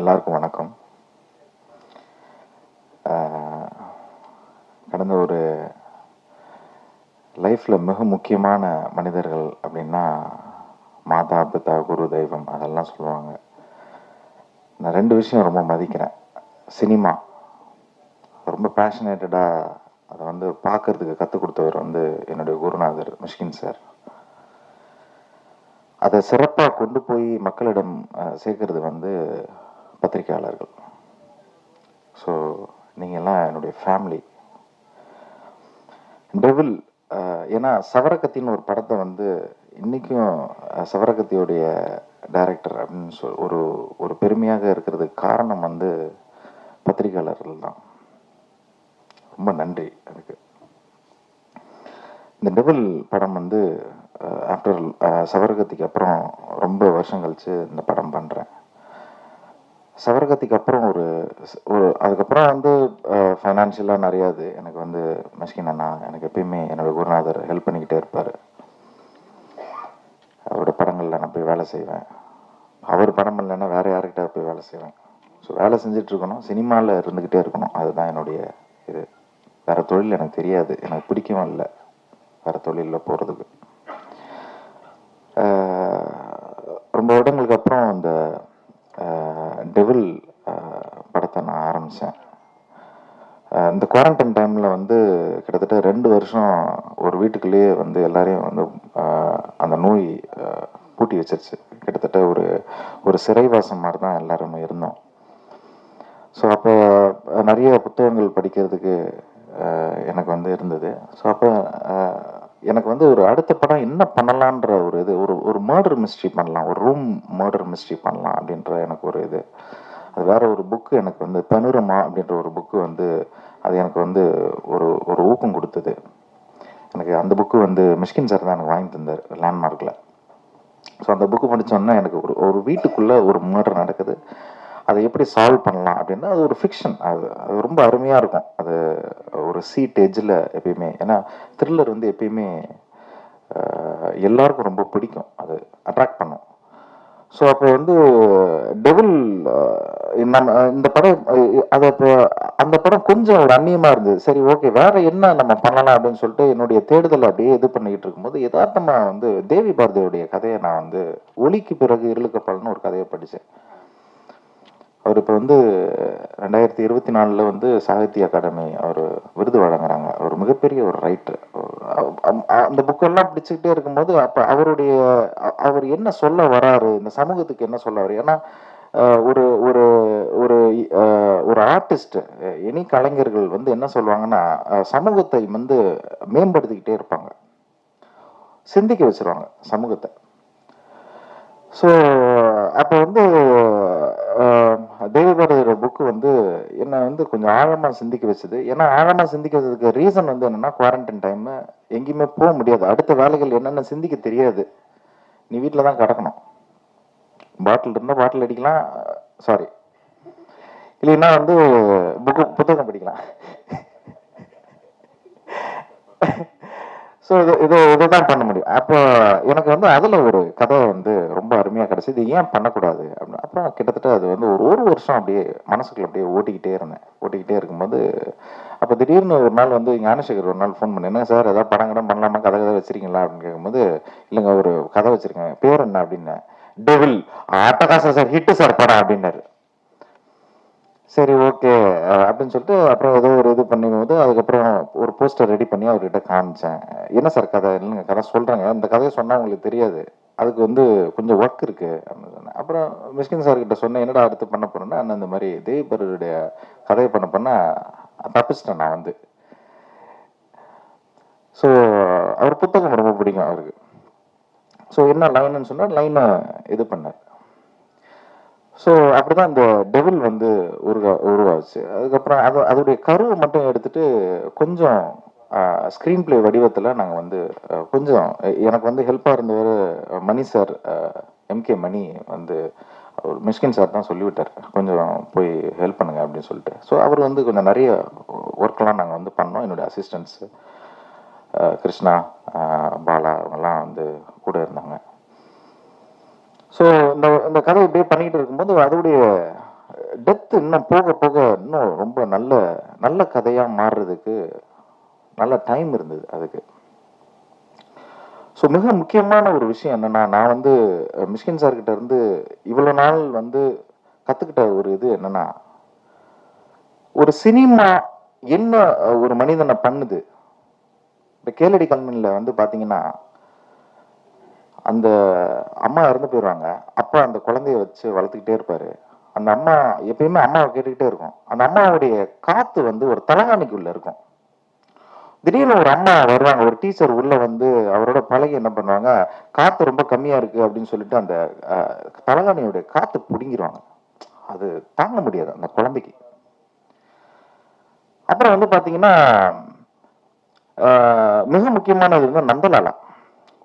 எல்லாருக்கும் வணக்கம். கடந்த ஒரு லைஃப்பில் மிக முக்கியமான மனிதர்கள் அப்படின்னா மாதா, பிதா, குரு, தெய்வம் அதெல்லாம் சொல்லுவாங்க. நான் 2 விஷயம் ரொம்ப மதிக்கிறேன். சினிமா ரொம்ப பேஷனேட்டடாக அதை பார்க்கறதுக்கு கற்றுக் கொடுத்தவர் என்னுடைய குருநாதர் மிஷ்கின் சார். அதை சிறப்பாக கொண்டு போய் மக்களிடம் சேர்க்கறது பத்திரிகையாளர்கள். ஸோ நீங்கள்லாம் என்னுடைய ஃபேமிலி. டெவில் ஏன்னா சவரக்கத்தின்னு ஒரு படத்தை இன்றைக்கும் சவரக்கத்தியோடைய டைரக்டர் அப்படின்னு ஒரு பெருமையாக இருக்கிறதுக்கு காரணம் பத்திரிகையாளர்கள் தான். ரொம்ப நன்றி அதுக்கு. இந்த டெவில் படம் ஆஃப்டர் சவரகத்திக்கு அப்புறம் ரொம்ப வருஷம் கழிச்சு இந்த படம் பண்ணுறேன். சவரகத்திக்கு அப்புறம் அதுக்கப்புறம் ஃபைனான்ஷியலாக நிறையா எனக்கு மிஷ்கின் அண்ணா எனக்கு எப்பயுமே என்னோட குருநாதர் ஹெல்ப் பண்ணிக்கிட்டே இருப்பார். அவரோட படங்களில் நான் போய் வேலை செய்வேன். அவர் படம் இல்லைன்னா வேறு யாருக்கிட்ட போய் வேலை செய்வேன். ஸோ வேலை செஞ்சிட்ருக்கணும், சினிமாவில் இருந்துக்கிட்டே இருக்கணும். அதுதான் என்னுடைய இது. வேறு தொழில் எனக்கு தெரியாது, எனக்கு பிடிக்கவும் இல்லை வேறு தொழிலில் போகிறதுக்கு. ரொம்ப வருடங்களுக்கு அப்புறம் இந்த டெவில் படத்தை நான் ஆரம்பித்தேன். இந்த குவாரண்டைன் டைமில் கிட்டத்தட்ட 2 வருஷம் ஒரு வீட்டுக்குள்ளேயே எல்லாரையும் அந்த நோய் பூட்டி வச்சிருச்சு. கிட்டத்தட்ட ஒரு சிறைவாசம் மாதிரி தான் எல்லாருமே இருந்தோம். ஸோ அப்போ நிறைய புத்தகங்கள் படிக்கிறதுக்கு எனக்கு இருந்தது. ஸோ அப்போ எனக்கு ஒரு அடுத்த படம் என்ன பண்ணலான்ற ஒரு மர்டர் மிஸ்ட்ரி பண்ணலாம், ஒரு ரூம் மர்டர் மிஸ்ட்ரி பண்ணலாம் அப்படின்ற எனக்கு ஒரு இது. அது வேற ஒரு புக்கு எனக்கு பனுரமா அப்படின்ற ஒரு புக்கு அது எனக்கு ஒரு ஊக்கம் கொடுத்தது. எனக்கு அந்த புக்கு மிஷ்கின் சார் தான் எனக்கு வாங்கி தந்தார் லேண்ட்மார்க்கில். ஸோ அந்த புக்கு படித்தோன்னா எனக்கு ஒரு வீட்டுக்குள்ளே ஒரு மர்டர் நடக்குது, அதை எப்படி சால்வ் பண்ணலாம் அப்படின்னா அது ஒரு ஃபிக்ஷன். அது ரொம்ப அருமையாக இருக்கும். அது ஒரு சீட் எஜ்ஜில் எப்பயுமே, ஏன்னா த்ரில்லர் எப்பயுமே எல்லாருக்கும் ரொம்ப பிடிக்கும், அது அட்ராக்ட் பண்ணும். ஸோ அப்போ டெவில் நம்ம இந்த படம் அந்த படம் கொஞ்சம் ஒரு அந்நியமாக இருந்தது. சரி ஓகே வேறு என்ன நம்ம பண்ணலாம் அப்படின்னு சொல்லிட்டு என்னுடைய தேடுதல் அப்படியே இது பண்ணிக்கிட்டு இருக்கும்போது யதார்த்தமாக தேவி பாரதியோடைய கதையை நான் ஒளிக்கு பிறகு இருளுக்கப்பல்னு ஒரு கதையை படித்தேன். அவர் இப்போ 2024 சாகித்ய அகாடமி அவர் விருது வழங்குறாங்க. அவர் மிகப்பெரிய ஒரு ரைட்டர். அந்த புக்கெல்லாம் பிடிச்சிக்கிட்டே இருக்கும்போது அப்போ அவர் என்ன சொல்ல வராரு, இந்த சமூகத்துக்கு என்ன சொல்ல வர்றாரு. ஏன்னா ஒரு ஒரு ஒரு ஒரு ஆர்டிஸ்ட், எனி கலைஞர்கள் என்ன சொல்லுவாங்கன்னா சமூகத்தை மேம்படுத்திக்கிட்டே இருப்பாங்க, சிந்திக்க வச்சிருவாங்க சமூகத்தை. ஸோ அப்போ தேவபாரதியோட புக்கு என்னை கொஞ்சம் ஆழமாக சிந்திக்க வச்சுது. ஏன்னா ஆழமாக சிந்திக்க வச்சதுக்கு ரீசன் என்னென்னா குவாரண்டைன் டைமு, எங்கேயுமே போக முடியாது, அடுத்த வேலைகள் என்னென்ன சிந்திக்க தெரியாது, நீ வீட்டில் தான் கிடக்கணும். பாட்டில் இருந்தால் பாட்டில் அடிக்கலாம், சாரி இல்லைன்னா புத்தகம் படிக்கலாம். ஸோ இதை தான் பண்ண முடியும். அப்போ எனக்கு அதில் ஒரு கதை ரொம்ப அருமையாக கிடச்சி, இது ஏன் பண்ணக்கூடாது அப்படின்னு. அப்புறம் கிட்டத்தட்ட அது ஒரு வருஷம் அப்படியே மனசுக்குள்ள அப்படியே ஓட்டிக்கிட்டே இருக்கும்போது அப்போ திடீர்னு ஒரு நாள் ஞானசேகர் ஒரு நாள் ஃபோன் பண்ணி, என்ன சார் ஏதாவது படம் பண்ணலாமா, கதை வச்சிருக்கீங்களா அப்படின்னு கேட்கும்போது, இல்லைங்க ஒரு கதை வச்சிருக்கேன், பேர் என்ன அப்படின்னு. டெவில். அட்டகாசம் சார், ஹிட்டு சார் படம் அப்படின்னாரு. சரி ஓகே அப்படின்னு சொல்லிட்டு அப்புறம் ஏதோ ஒரு இது பண்ணும்போது அதுக்கப்புறம் ஒரு போஸ்டர் ரெடி பண்ணி அவர்கிட்ட காமிச்சேன். என்ன சார் கதை, இல்லைங்க கதை சொல்கிறேங்க, இந்த கதையை சொன்னால் உங்களுக்கு தெரியாது, அதுக்கு கொஞ்சம் ஒர்க் இருக்குது அப்படின்னு சொன்னேன். அப்புறம் மிஷ்கின் சார்கிட்ட சொன்னேன், என்னடா அடுத்து பண்ண போகிறேன்னா, அண்ணன் இந்த மாதிரி தேவிபருடைய கதையை பண்ண தப்பிச்சிட்டேன் நான் ஸோ அவர் புத்தகம் ரொம்ப பிடிக்கும் அவருக்கு. ஸோ என்ன லைன்னு சொன்னால் லைனை இது பண்ணார். ஸோ அப்படிதான் இந்த டெவில் உருவாச்சு. அதுக்கப்புறம் அதோடைய கருவை மட்டும் எடுத்துட்டு கொஞ்சம் ஸ்க்ரீன் பிளே வடிவத்தில் நாங்கள் கொஞ்சம் எனக்கு ஹெல்ப்பாக இருந்தவர் மணி சார், எம்கே மணி மிஷ்கின் சார் தான் சொல்லிவிட்டார், கொஞ்சம் போய் ஹெல்ப் பண்ணுங்க அப்படின்னு சொல்லிட்டு. ஸோ அவர் கொஞ்சம் நிறைய ஒர்க்லாம் நாங்கள் பண்ணோம். என்னுடைய அசிஸ்டன்ட்ஸு கிருஷ்ணா, பாலா அவங்கெல்லாம் கூட இருந்தாங்க. ஸோ இந்த கதை இப்படியே பண்ணிக்கிட்டு இருக்கும்போது அதோடைய இன்னும் போக போக இன்னும் ரொம்ப நல்ல நல்ல கதையாக மாறுறதுக்கு நல்ல டைம் இருந்தது அதுக்கு. ஸோ மிக முக்கியமான ஒரு விஷயம் என்னன்னா, நான் வந்து மிஷ்கின் சார்கிட்ட இருந்து இவ்வளோ நாள் வந்து கற்றுக்கிட்ட ஒரு இது என்னன்னா, ஒரு சினிமா என்ன ஒரு மனிதனை பண்ணுது. இந்த கேளடி கண்மணியில் வந்து பார்த்தீங்கன்னா, அந்த அம்மா இறந்து போயிடுவாங்க. அப்பா அந்த குழந்தைய வச்சு வளர்த்துக்கிட்டே இருப்பாரு. அந்த அம்மா எப்பயுமே அம்மாவை கேட்டுக்கிட்டே இருக்கும். அந்த அம்மாவுடைய காத்து வந்து ஒரு தலகாணிக்குள்ள இருக்கும். திடீர்னு ஒரு அம்மா வருவாங்க, ஒரு டீச்சர் உள்ள வந்து அவரோட பழகி என்ன பண்ணுவாங்க, காத்து ரொம்ப கம்மியா இருக்கு அப்படின்னு சொல்லிட்டு அந்த தலகாணியுடைய காத்து பிடுங்கிடுவாங்க. அது தாங்க முடியாது அந்த குழந்தைக்கு. அப்புறம் வந்து பாத்தீங்கன்னா, மிக முக்கியமானது வந்து நந்தலாலா.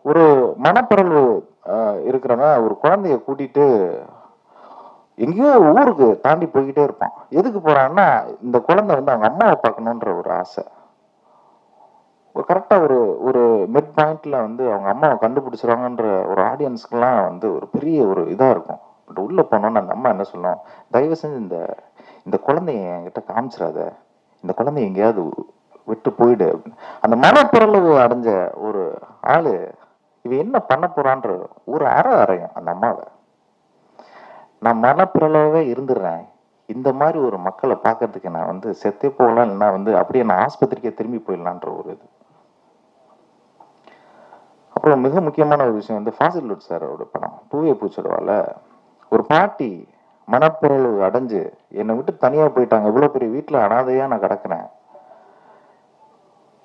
ஒரு மனப்பிறழ்வு இருக்கிறவன் ஒரு குழந்தைய கூட்டிட்டு எங்கேயோ ஊருக்கு தாண்டி போய்கிட்டே இருப்பான். எதுக்கு போறான்னா, இந்த குழந்தை வந்து அவங்க அம்மாவை பார்க்கணுன்ற ஒரு ஆசை. ஒரு கரெக்டா ஒரு ஒரு மிட் பாயிண்ட்ல வந்து அவங்க அம்மாவை கண்டுபிடிச்சிருவாங்கன்ற ஒரு ஆடியன்ஸ்க்குலாம் வந்து ஒரு பெரிய ஒரு இதா இருக்கும். பட் உள்ள போனோன்னு அந்த அம்மா என்ன சொல்லும், தயவு செஞ்சு இந்த இந்த குழந்தைய என்கிட்ட காமிச்சிடாத, இந்த குழந்தைய எங்கேயாவது விட்டு போயிடு அப்படின்னு. அந்த மனப்பிறழ்வு அடைஞ்ச ஒரு ஆளு இவ என்ன பண்ண போறான்ற ஒரு அறையும் அந்த அம்மாவை. நான் மனப்பிறலாவே இருந்துடுறேன், இந்த மாதிரி ஒரு மக்களை பார்க்கறதுக்கு நான் வந்து செத்தே போகலாம், இல்லைன்னா வந்து அப்படியே நான் ஆஸ்பத்திரிக்கே திரும்பி போயிடலான்ற ஒரு இது. அப்புறம் மிக முக்கியமான ஒரு விஷயம் வந்து ஃபாசில் லுட் சாரோட படம் பூவே பூச்சொடவால ஒரு பாட்டி மனப்பிறழ்வு அடைஞ்சு என்னை விட்டு தனியா போயிட்டாங்க, இவ்வளவு பெரிய வீட்டுல அனாதையா நான் கிடக்குறேன்.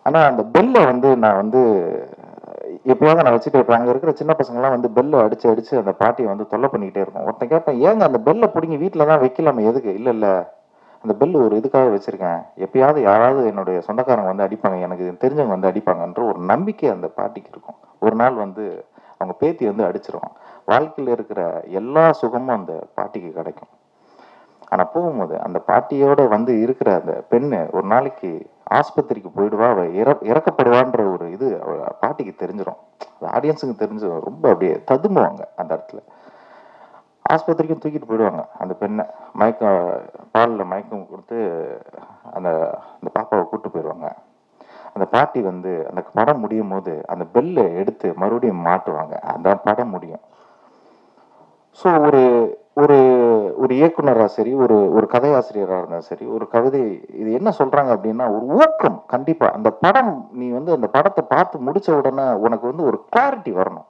ஆனா அந்த பெல்ல வந்து நான் வந்து எப்பயாவது நான் வச்சுட்டு இருப்பேன். அங்க இருக்கிற சின்ன பசங்கலாம் வந்து பெல்ல அடிச்சு அடிச்சு அந்த பாட்டியை வந்து தொல்லை பண்ணிக்கிட்டே இருக்கும். ஒருத்தன் கேட்பேன், ஏங்க அந்த பெல்ல பிடிங்கி வீட்டில தான் வைக்கலாமே, எதுக்கு? இல்ல இல்ல, அந்த பெல் ஒரு இதுக்காக வச்சிருக்கேன், எப்பயாவது யாராவது என்னுடைய சொந்தக்காரங்க வந்து அடிப்பாங்க, எனக்கு தெரிஞ்சவங்க வந்து அடிப்பாங்கன்ற ஒரு நம்பிக்கை அந்த பாட்டிக்கு இருக்கும். ஒரு நாள் வந்து அவங்க பேத்தி வந்து அடிச்சிருவான். வாழ்க்கையில் இருக்கிற எல்லா சுகமும் அந்த பாட்டிக்கு கிடைக்கும். ஆனா போகும்போது அந்த பாட்டியோட வந்து இருக்கிற அந்த பெண்ணு ஒரு நாளைக்கு ஆஸ்பத்திரிக்கு போயிடுவா, அவ இறக்கப்படுவான்ற ஒரு இது பாட்டிக்கு தெரிஞ்சிடும். ஆடியன்ஸுக்கு தெரிஞ்சு ரொம்ப அப்படியே ததும்புவாங்க அந்த இடத்துல. ஆஸ்பத்திரிக்கும் தூக்கிட்டு போயிடுவாங்க அந்த பெண்ணை, மயக்கம் பாலில் மயக்கம் கொடுத்து அந்த அந்த பாப்பாவை கூப்பிட்டு போயிடுவாங்க. அந்த பாட்டி வந்து அந்த படம் முடியும் போது அந்த பெல்லை எடுத்து மறுபடியும் மாட்டுவாங்க, அந்த படம் முடியும். ஸோ ஒரு ஒரு ஒரு இயக்குனராக சரி, ஒரு ஒரு கதையாசிரியராக இருந்தாலும் சரி, ஒரு கவிதை இது என்ன சொல்றாங்க அப்படின்னா, ஒரு ஊக்கம். கண்டிப்பா அந்த படம் நீ வந்து அந்த படத்தை பார்த்து முடிச்ச உடனே உனக்கு வந்து ஒரு கிளாரிட்டி வரணும்.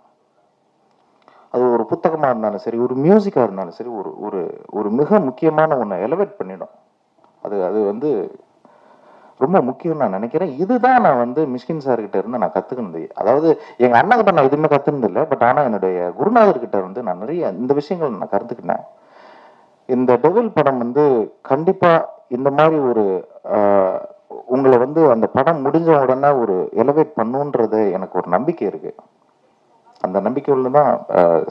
அது ஒரு புத்தகமா இருந்தாலும் சரி, ஒரு மியூசிக்கா இருந்தாலும் சரி, ஒரு ஒரு ஒரு மிக முக்கியமான ஒன்றை எலவேட் பண்ணிடும். அது அது வந்து ரொம்ப முக்கியம் நான் நினைக்கிறேன். இதுதான் நான் வந்து மிஷ்கின் சார் கிட்ட இருந்து நான் கத்துக்கினது. அதாவது எங்க அண்ணா கிட்ட நான் எதுவுமே கத்துனது இல்லை. பட் ஆனா என்னுடைய குருநாதர் கிட்ட வந்து நான் நிறைய இந்த விஷயங்கள் நான் கருத்துக்கினேன். இந்த டெவில் படம் வந்து கண்டிப்பா இந்த மாதிரி ஒரு உங்களை வந்து அந்த படம் முடிஞ்ச உடனே ஒரு எலவேட் பண்ணுன்றது எனக்கு ஒரு நம்பிக்கை இருக்கு. அந்த நம்பிக்கையுள்ள தான்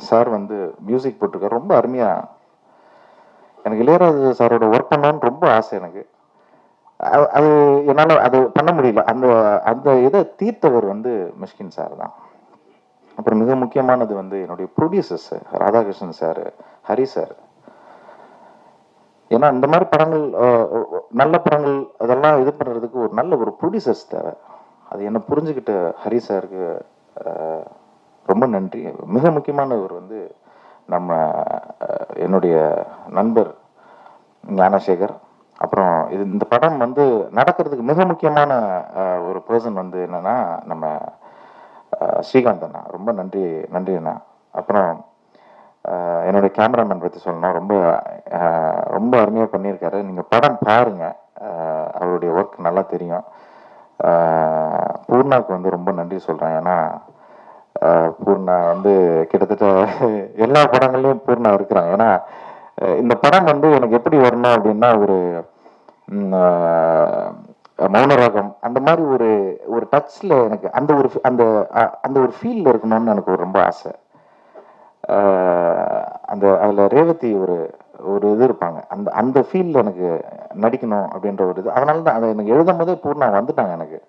சார் வந்து மியூசிக் போட்டிருக்காரு. ரொம்ப அருமையா எனக்கு இளையராஜா சாரோட ஒர்க் பண்ணணும்னு ரொம்ப ஆசை எனக்கு. அது என்னால் அது பண்ண முடியல. அந்த அந்த இதை தீர்த்தவர் வந்து மிஷ்கின் சார் தான். அப்புறம் மிக முக்கியமானது வந்து என்னுடைய producers Radhakrishnan sir, Hari sir. ஏன்னா இந்த மாதிரி படங்கள் நல்ல படங்கள் அதெல்லாம் இது பண்ணுறதுக்கு ஒரு நல்ல ஒரு ப்ரொடியூசர்ஸ் தேவை. அது என்ன புரிஞ்சுக்கிட்ட ஹரி சாருக்கு ரொம்ப நன்றி. மிக முக்கியமானவர் வந்து நம்ம என்னுடைய நண்பர் ஞானசேகர். அப்புறம் இது இந்த படம் வந்து நடக்கிறதுக்கு மிக முக்கியமான ஒரு பர்சன் வந்து என்னன்னா நம்ம ஸ்ரீகாந்த் அண்ணா. ரொம்ப நன்றி நன்றி அண்ணா. அப்புறம் என்னுடைய கேமராமேன் பற்றி சொல்லணும், ரொம்ப ரொம்ப அருமையாக பண்ணியிருக்காரு. நீங்கள் படம் பாருங்க, அவருடைய ஒர்க் நல்லா தெரியும். பூர்ணாவுக்கு வந்து ரொம்ப நன்றி சொல்கிறேன். ஏன்னா பூர்ணா வந்து கிட்டத்தட்ட எல்லா படங்கள்லையும் பூர்ணா இருக்கிறாங்க. ஏன்னா இந்த படம் வந்து எனக்கு எப்படி வரணும் அப்படின்னா, ஒரு மௌனராகம் அந்த மாதிரி ஒரு ஒரு டச்சில் எனக்கு அந்த ஒரு அந்த அந்த ஒரு ஃபீல்டில் இருக்கணும்னு எனக்கு ரொம்ப ஆசை. அந்த அதில் ரேவதி ஒரு ஒரு இது இருப்பாங்க, அந்த அந்த ஃபீல்டில் எனக்கு நடிக்கணும் அப்படின்ற ஒரு இது. அதனால தான் அதை எனக்கு எழுதும் போதே பூர்ணா வந்துட்டாங்க. எனக்கு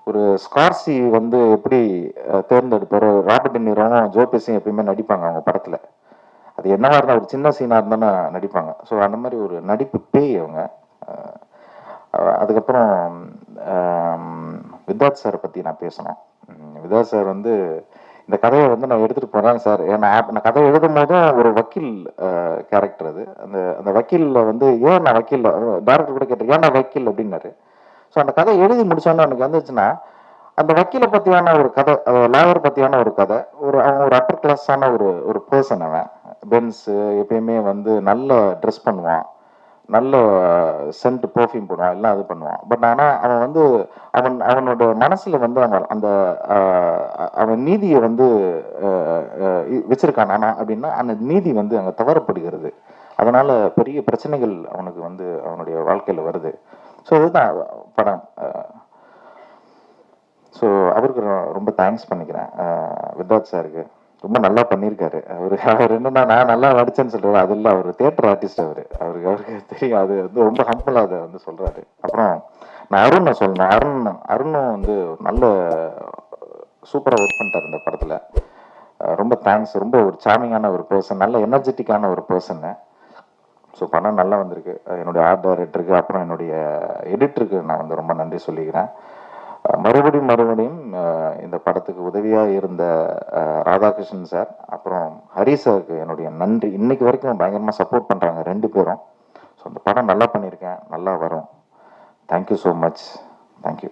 ஒரு ஸ்கார்சி வந்து எப்படி தேர்ந்தெடுப்பார், ராபர்ட் டெனிரோவும் ஜோ பெஸும் எப்பயுமே நடிப்பாங்க அவங்க படத்தில். அது என்னவா இருந்தால் ஒரு சின்ன சீனாக இருந்தாலும் நடிப்பாங்க. ஸோ அந்த மாதிரி ஒரு நடிப்பு பேய் அவங்க. அதுக்கப்புறம் வித்தார்த் சாரை பற்றி நான் பேசணும். வித்தார்த் சார் வந்து இந்த கதையை வந்து நான் எடுத்துகிட்டு போகிறேன் சார். நான் கதை எழுதும் போதும் ஒரு வக்கீல் கேரக்டர் அது. அந்த அந்த வக்கீலில் வந்து ஏன் நான் வக்கீல் டேரக்டர் கூட கேட்டேன், ஏன் நான் வக்கீல் அப்படின்னாரு. ஸோ அந்த கதை எழுதி முடிச்சோன்னு எனக்கு வந்துச்சுன்னா, அந்த வக்கீலை பற்றியான ஒரு கதை, லாயர் பற்றியான ஒரு கதை, அவன் ஒரு அப்பர் கிளாஸான ஒரு ஒரு பர்சன். அவன் பென்ஸு எப்பயுமே வந்து நல்ல ட்ரெஸ் பண்ணுவான், நல்ல சென்ட் பெர்ஃப்யூம் போடுவான், எல்லாம் இது பண்ணுவான். பட் ஆனால் அவன் வந்து அவனோட மனசில் வந்து அந்த அவன் நீதியை வந்து வச்சிருக்கான். ஆனால் அப்படின்னா அந்த நீதி வந்து அங்கே தவறப்படுகிறது. அதனால பெரிய பிரச்சனைகள் அவனுக்கு வந்து அவனுடைய வாழ்க்கையில் வருது. ஸோ இதுதான் படம். ஸோ அவருக்கு ரொம்ப தேங்க்ஸ் பண்ணிக்கிறேன், வித்தார்த் சாருக்கு. ரொம்ப நல்லா பண்ணியிருக்காரு. அவர் என்னன்னா, நான் நல்லா நடிச்சேன்னு சொல்றாரு, அது இல்லை, அவர் தியேட்டர் ஆர்டிஸ்ட். அவருக்கு தெரியும். அது வந்து ரொம்ப ஹம்பிளா அதை வந்து சொல்றாரு. அப்புறம் நான் அருணை சொல்லணும். அருணும் வந்து நல்ல சூப்பராக ஒர்க் பண்ணிட்டார் இந்த படத்தில். ரொம்ப தேங்க்ஸ். ரொம்ப ஒரு சாமிங்கான ஒரு பர்சன், நல்ல எனர்ஜெட்டிக்கான ஒரு பர்சன்னு. ஸோ படம் நல்லா வந்திருக்கு. என்னுடைய ஆர்ட் டைரக்டருக்கு, அப்புறம் என்னுடைய எடிட்டருக்கு நான் வந்து ரொம்ப நன்றி சொல்லிக்கிறேன். மறுபடியும் இந்த படத்துக்கு உதவியாக இருந்த ராதாகிருஷ்ணன் சார், அப்புறம் ஹரி சாருக்கு என்னுடைய நன்றி. இன்னைக்கு வரைக்கும் பயங்கரமாக சப்போர்ட் பண்ணுறாங்க 2 பேரும். ஸோ அந்த படம் நல்லா பண்ணியிருக்கேன், நல்லா வரும். Thank you so much. தேங்க்யூ.